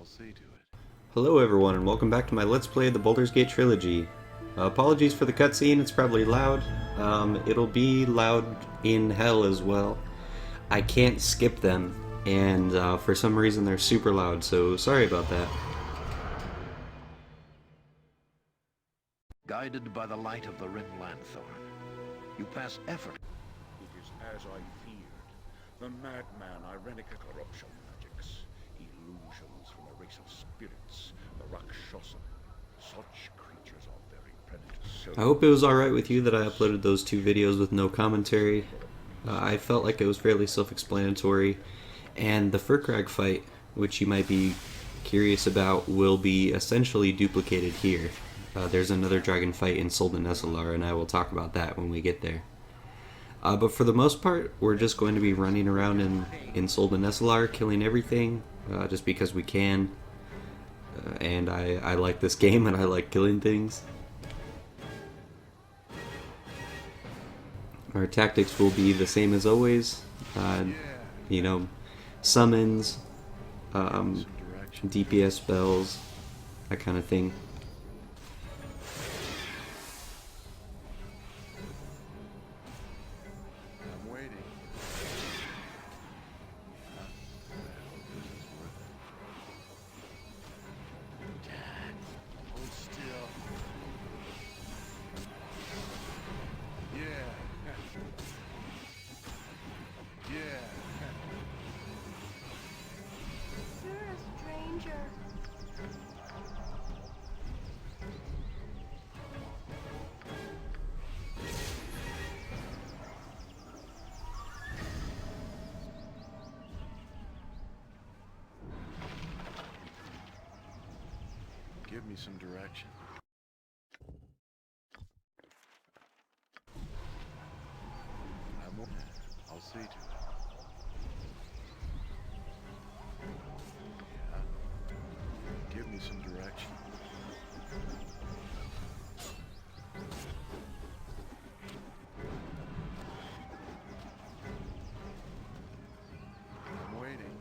I'll see to it. Hello everyone and welcome back to my Let's Play the Baldur's Gate Trilogy. Apologies for the cutscene, it's probably loud. It'll be loud in hell as well. I can't skip them, and for some reason they're super loud, so sorry about that. Guided by the light of the rim lanthorn, you pass effort. It is as I feared. The madman Irenica corruption magics. Illusions from a race of spirits, the Rakshasa. Such creatures are very predators. I hope it was alright with you that I uploaded those two videos with no commentary. I felt like it was fairly self-explanatory, and the Furkrag fight, which you might be curious about, will be essentially duplicated here. There's another dragon fight in Suldenessellar, and I will talk about that when we get there. But for the most part, we're just going to be running around in Suldenessellar, killing everything, just because we can. And I like this game, and I like killing things. Our tactics will be the same as always. You know, summons, DPS spells, that kind of thing. I'm waiting. Hold still. Yeah. Yeah. You're a stranger. Give me some direction. I'll see to it. Yeah. Give me some direction. I'm waiting.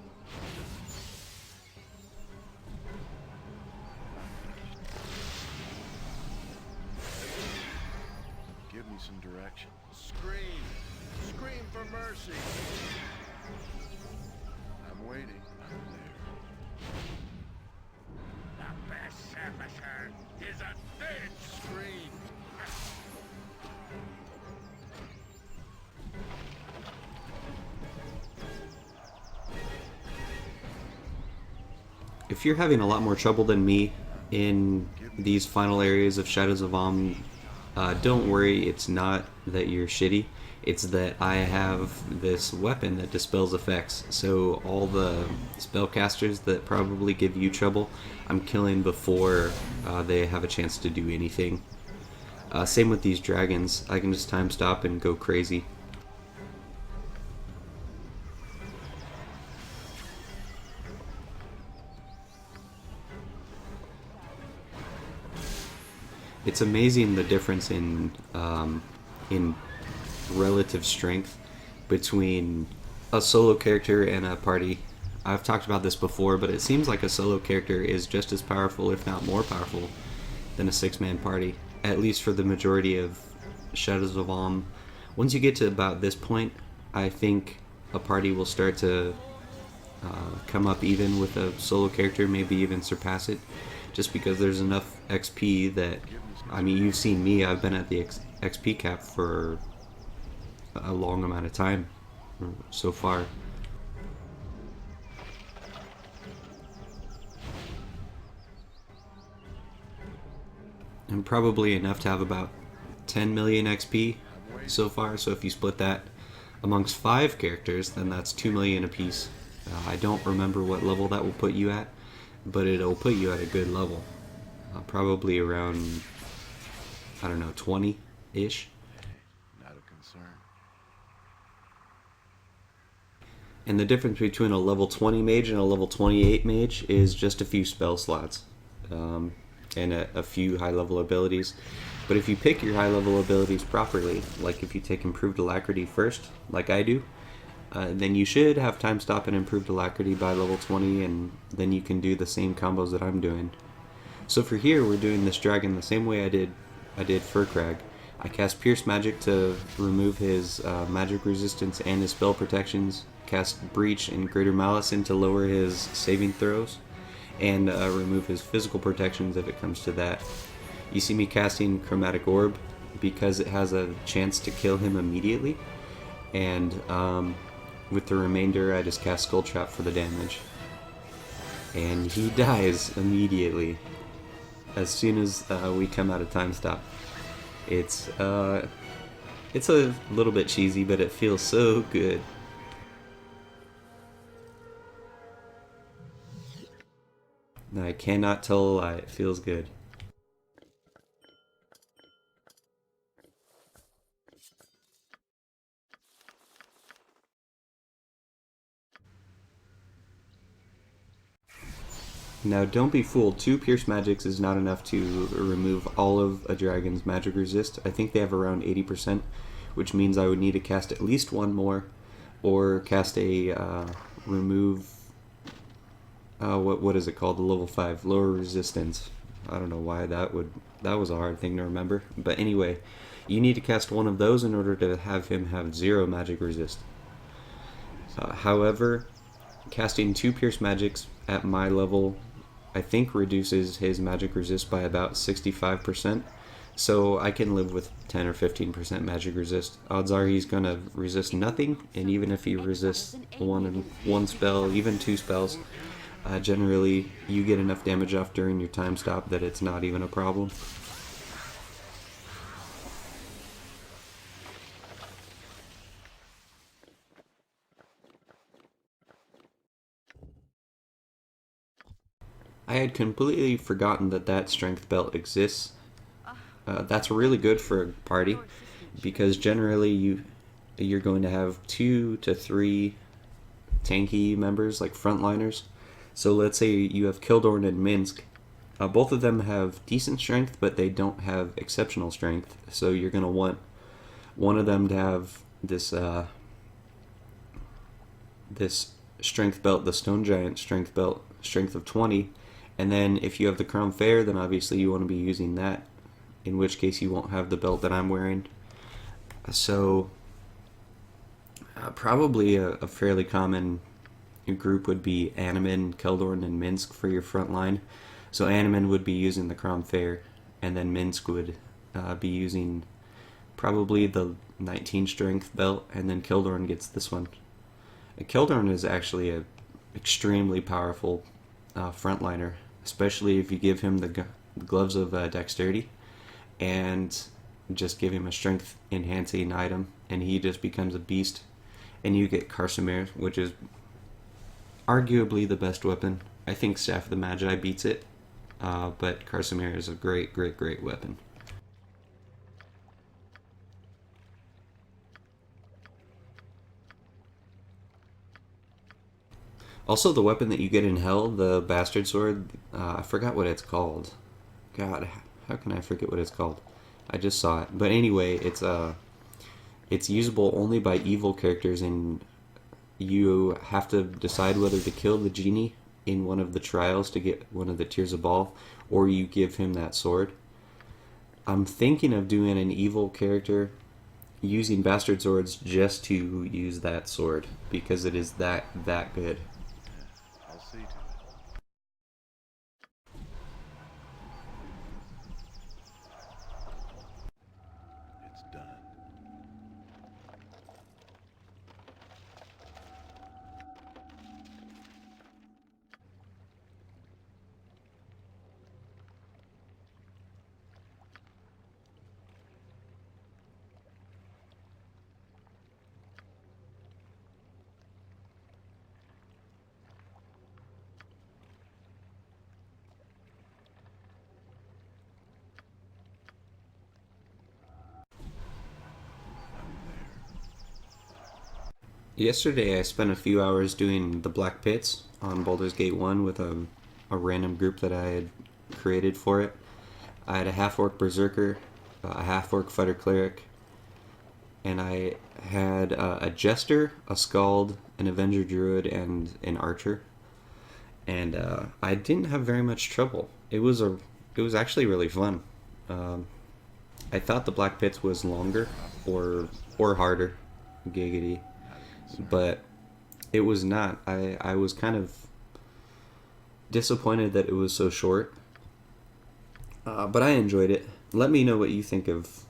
Give me some direction. Scream! Scream for mercy! I'm waiting. I'm there. The best servicer is a bitch! Scream! If you're having a lot more trouble than me in these final areas of Shadows of Amn, don't worry, it's not that you're shitty, it's that I have this weapon that dispels effects, so all the spellcasters that probably give you trouble, I'm killing before they have a chance to do anything. Same with these dragons, I can just time stop and go crazy. It's amazing the difference in relative strength between a solo character and a party. I've talked about this before, but it seems like a solo character is just as powerful, if not more powerful, than a six-man party, at least for the majority of Shadows of Amn. Once you get to about this point, I think a party will start to come up even with a solo character, maybe even surpass it, just because there's enough XP that, I mean, you've seen me, I've been at the XP cap for a long amount of time so far. And probably enough to have about 10 million XP so far, so if you split that amongst 5 characters, then that's 2 million apiece. I don't remember what level that will put you at, but it'll put you at a good level. Probably around, I don't know, 20-ish. Not a concern. And the difference between a level 20 mage and a level 28 mage is just a few spell slots and a few high-level abilities. But if you pick your high-level abilities properly, like if you take Improved Alacrity first, like I do, then you should have time stop and improved alacrity by level 20, and then you can do the same combos that I'm doing. So for here, we're doing this dragon the same way I did Furkrag. I cast Pierce Magic to remove his magic resistance and his spell protections, cast Breach and Greater Malice in to lower his saving throws, and remove his physical protections if it comes to that. You see me casting Chromatic Orb because it has a chance to kill him immediately, and with the remainder I just cast Skull Trap for the damage. And he dies immediately as soon as we come out of time stop. It's a little bit cheesy, but it feels so good. I cannot tell a lie, it feels good. Now don't be fooled, 2 Pierce Magics is not enough to remove all of a dragon's magic resist. I think they have around 80%, which means I would need to cast at least one more, or cast a remove, what is it called, the level 5, lower resistance. I don't know why that was a hard thing to remember, but anyway, you need to cast one of those in order to have him have 0 magic resist. However, casting 2 Pierce Magics at my level I think reduces his magic resist by about 65%, so I can live with 10 or 15% magic resist. Odds are he's gonna resist nothing, and even if he resists one spell, even 2 spells, generally you get enough damage off during your time stop that it's not even a problem. I had completely forgotten that strength belt exists. That's really good for a party because generally you're going to have 2 to 3 tanky members, like frontliners. So let's say you have Kildorn and Minsk. Both of them have decent strength, but they don't have exceptional strength. So you're going to want one of them to have this this strength belt, the Stone Giant strength belt, strength of 20. And then if you have the Crown Fair, then obviously you want to be using that, in which case you won't have the belt that I'm wearing. So probably a fairly common group would be Animan, Keldorn, and Minsk for your front line. So Animan would be using the Crown Fair, and then Minsk would be using probably the 19 strength belt, and then Keldorn gets this one. Keldorn is actually a extremely powerful frontliner, especially if you give him the gloves of dexterity and just give him a strength enhancing item, and he just becomes a beast. And you get Karsamir, which is arguably the best weapon. I think Staff of the Magi beats it, but Karsamir is a great weapon. Also, the weapon that you get in Hell, the Bastard Sword, I forgot what it's called. God, how can I forget what it's called? I just saw it. But anyway, it's usable only by evil characters, and you have to decide whether to kill the genie in one of the trials to get one of the Tears of Baal, or you give him that sword. I'm thinking of doing an evil character using Bastard Swords just to use that sword, because it is that good. I'll see to it. It's done. Yesterday I spent a few hours doing the Black Pits on Baldur's Gate 1 with a random group that I had created for it. I had a half-orc berserker, a half-orc fighter cleric, and I had a Jester, a Skald, an Avenger Druid, and an Archer. And I didn't have very much trouble. It was actually really fun. Um, I thought the Black Pits was longer or harder, giggity, but it was not. I was kind of disappointed that it was so short, but I enjoyed it. Let me know what you think of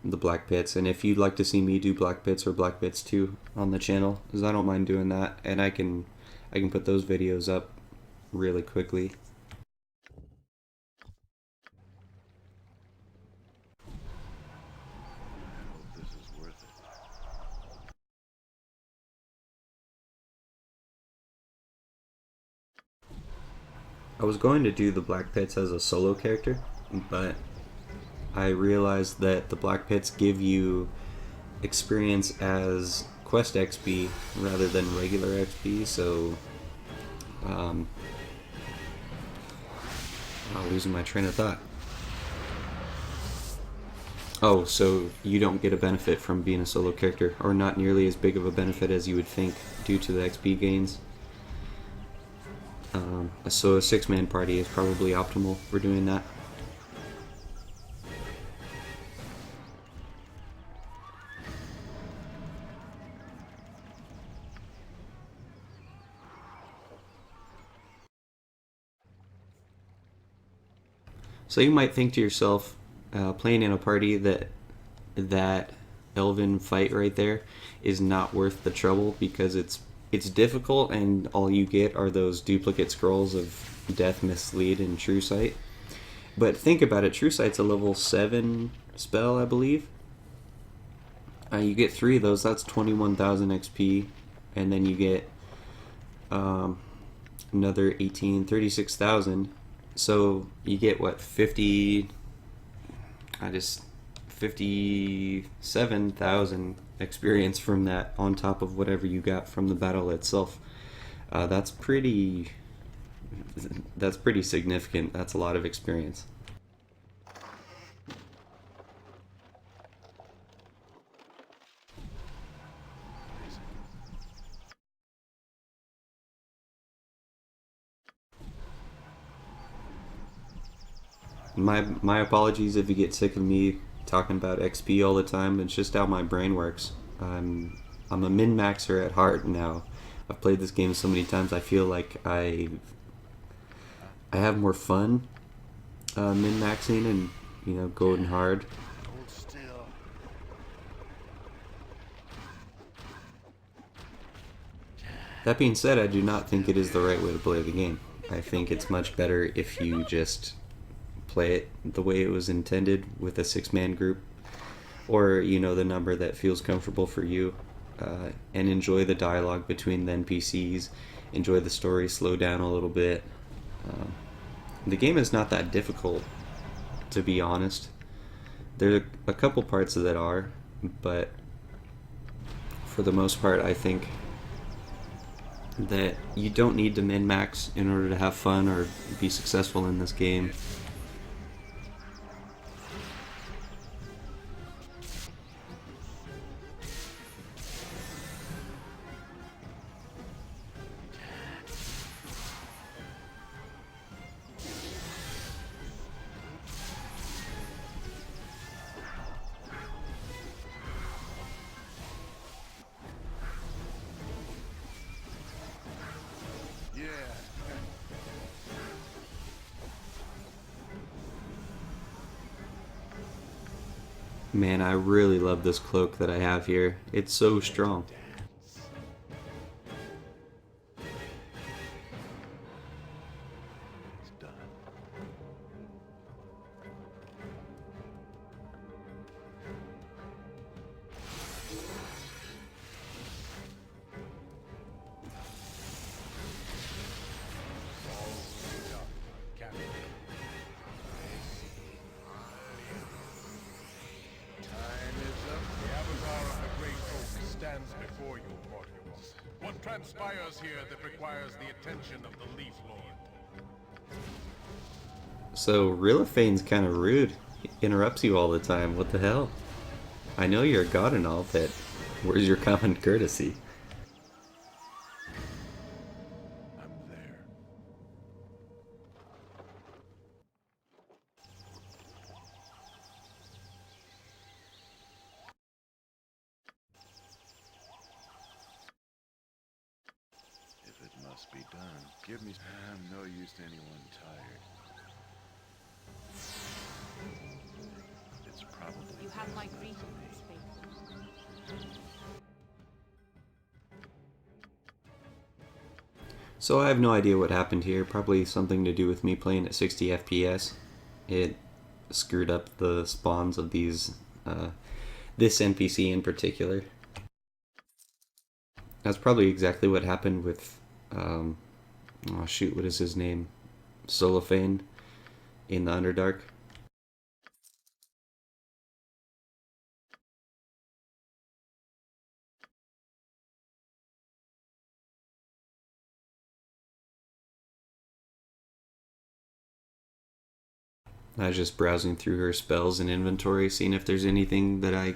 the Black Pits, and if you'd like to see me do Black Pits or Black Pits 2 on the channel, because I don't mind doing that, and I can put those videos up really quickly. This is worth it. I was going to do the Black Pits as a solo character, but I realized that the Black Pits give you experience as quest XP rather than regular XP, so I'm losing my train of thought. Oh, so you don't get a benefit from being a solo character, or not nearly as big of a benefit as you would think due to the XP gains. So a 6-man party is probably optimal for doing that. So you might think to yourself, playing in a party that elven fight right there is not worth the trouble because it's difficult and all you get are those duplicate scrolls of Death, Mislead, and True Sight. But think about it, True Sight's a level 7 spell, I believe. You get 3 of those, that's 21,000 XP, and then you get another 36,000. So you get what, 57,000 experience from that on top of whatever you got from the battle itself. That's pretty significant. That's a lot of experience. My apologies if you get sick of me talking about XP all the time. It's just how my brain works. I'm a min-maxer at heart now. I've played this game so many times. I feel like I have more fun min-maxing and going hard. Hold still. That being said, I do not think it is the right way to play the game. I think it's much better if you just play it the way it was intended with a 6-man group, or the number that feels comfortable for you, and enjoy the dialogue between the NPCs, enjoy the story, slow down a little bit. The game is not that difficult, to be honest. There are a couple parts that are, but for the most part I think that you don't need to min-max in order to have fun or be successful in this game. Yeah. Man, I really love this cloak that I have here. It's so strong. It's done. Time is up. The avatar of the great oak stands before you, mortals. What transpires here that requires the attention of the Leaf Lord? So Rillifane's kind of rude. He interrupts you all the time. What the hell? I know you're a god and all, but where's your common courtesy? I'm there. If it must be done, give me. I'm no use to anyone tired. It's probably. You have my greetings, faithful. So I have no idea what happened here. Probably something to do with me playing at 60 FPS. It screwed up the spawns of these, this NPC in particular. That's probably exactly what happened with, oh shoot, what is his name? Solofane in the Underdark. I was just browsing through her spells and inventory, seeing if there's anything that I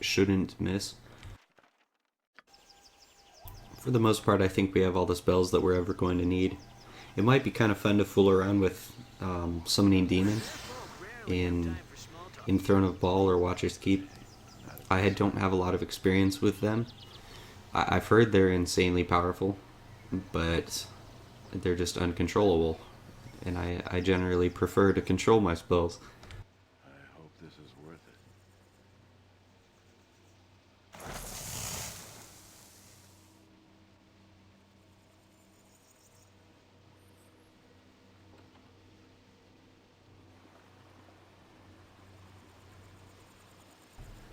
shouldn't miss. For the most part, I think we have all the spells that we're ever going to need. It might be kind of fun to fool around with summoning demons in Throne of Ball or Watcher's Keep. I don't have a lot of experience with them. I've heard they're insanely powerful, but they're just uncontrollable. And I generally prefer to control my spells. I hope this is worth it.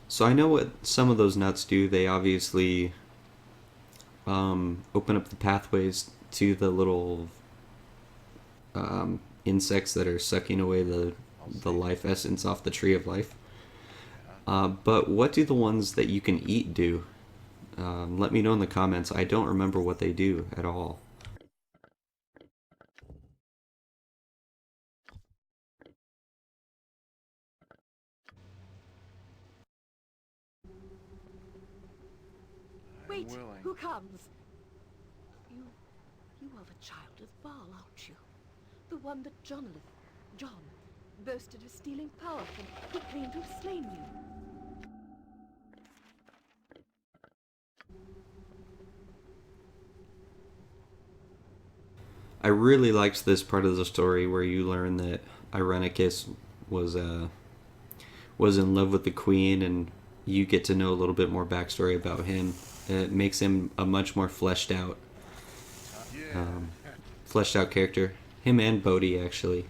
So I know what some of those nuts do. They obviously open up the pathways to the little insects that are sucking away the life essence off the tree of life. But what do the ones that you can eat do? Let me know in the comments. I don't remember what they do at all. Wait, willing. who comes? You are the child of Baal, aren't you? The one that John boasted of stealing power from. He claimed to have slain you. I really liked this part of the story where you learn that Irenicus was in love with the queen, and you get to know a little bit more backstory about him. It makes him a much more fleshed out character. Him and Bodhi, actually.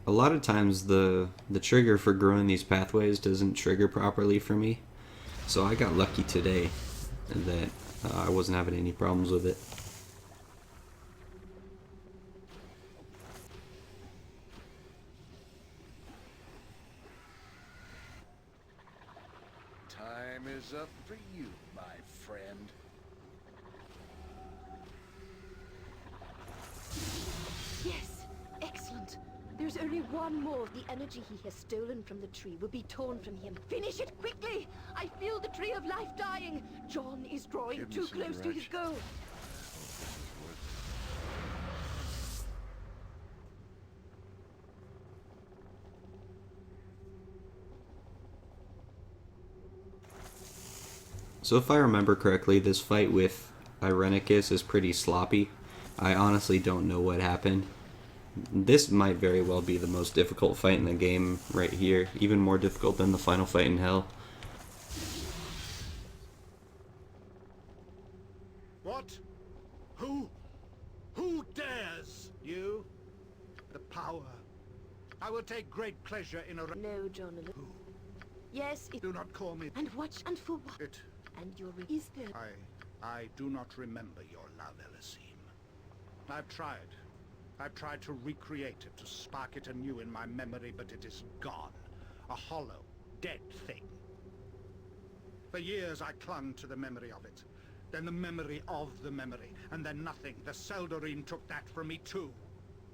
A lot of times the trigger for growing these pathways doesn't trigger properly for me, so I got lucky today that I wasn't having any problems with it. Time is up for you, my friend. Yes, excellent. There's only one more. The energy he has stolen from the tree will be torn from him. Finish it quickly! I feel the tree of life dying. John is drawing Give me too some close to his direction. goal. I hope this is worth it. So if I remember correctly, this fight with Irenicus is pretty sloppy. I honestly don't know what happened. This might very well be the most difficult fight in the game right here, even more difficult than the final fight in Hell. What? Who? Who dares? You? The power. I will take great pleasure in a... No, John. Who? Yes, it... Do not call me And what? And for what? it. And your... Is there... I do not remember your love, Elysim. I've tried. I've tried to recreate it, to spark it anew in my memory, but it is gone. A hollow, dead thing. For years I clung to the memory of it. Then the memory of the memory. And then nothing. The Seldarine took that from me too.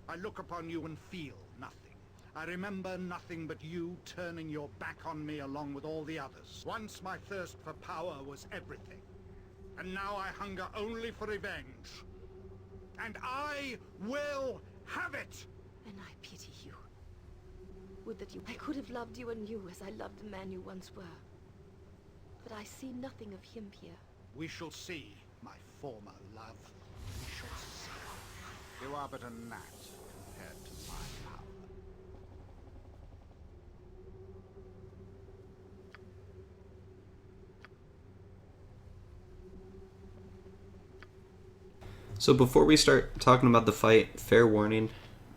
I look upon you and feel nothing. I remember nothing but you turning your back on me along with all the others. Once my thirst for power was everything. And now I hunger only for revenge. And I will have it! And I pity you. Would that I could have loved you anew as I loved the man you once were. But I see nothing of him here. We shall see, my former love. We shall see. You are but a gnat compared to my power. So before we start talking about the fight, fair warning,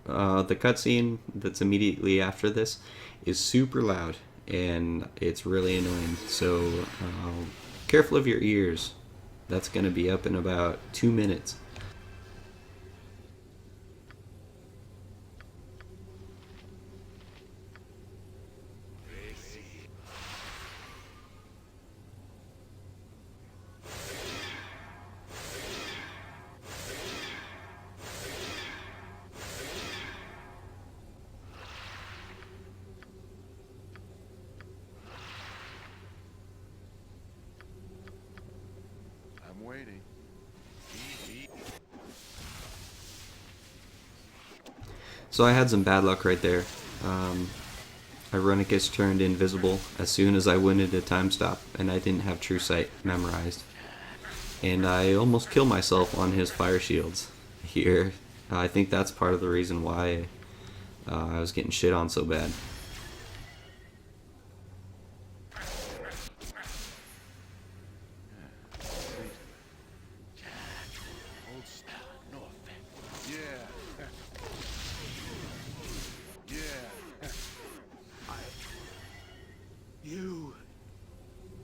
the cutscene that's immediately after this is super loud and it's really annoying. So careful of your ears. That's going to be up in about 2 minutes. I'm waiting. So I had some bad luck right there. Ironicus turned invisible as soon as I went into time stop, and I didn't have True Sight memorized. And I almost killed myself on his fire shields here. I think that's part of the reason why I was getting shit on so bad. No offense. Yeah. Yeah. You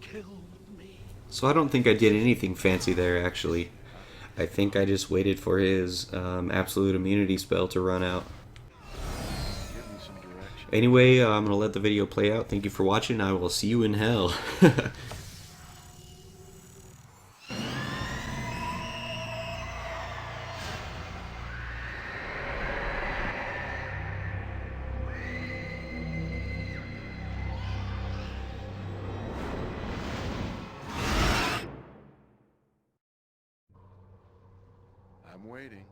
killed me. So I don't think I did anything fancy there, actually. I think I just waited for his absolute immunity spell to run out. Give me some direction. Anyway, I'm going to let the video play out. Thank you for watching. I will see you in hell. I'm waiting.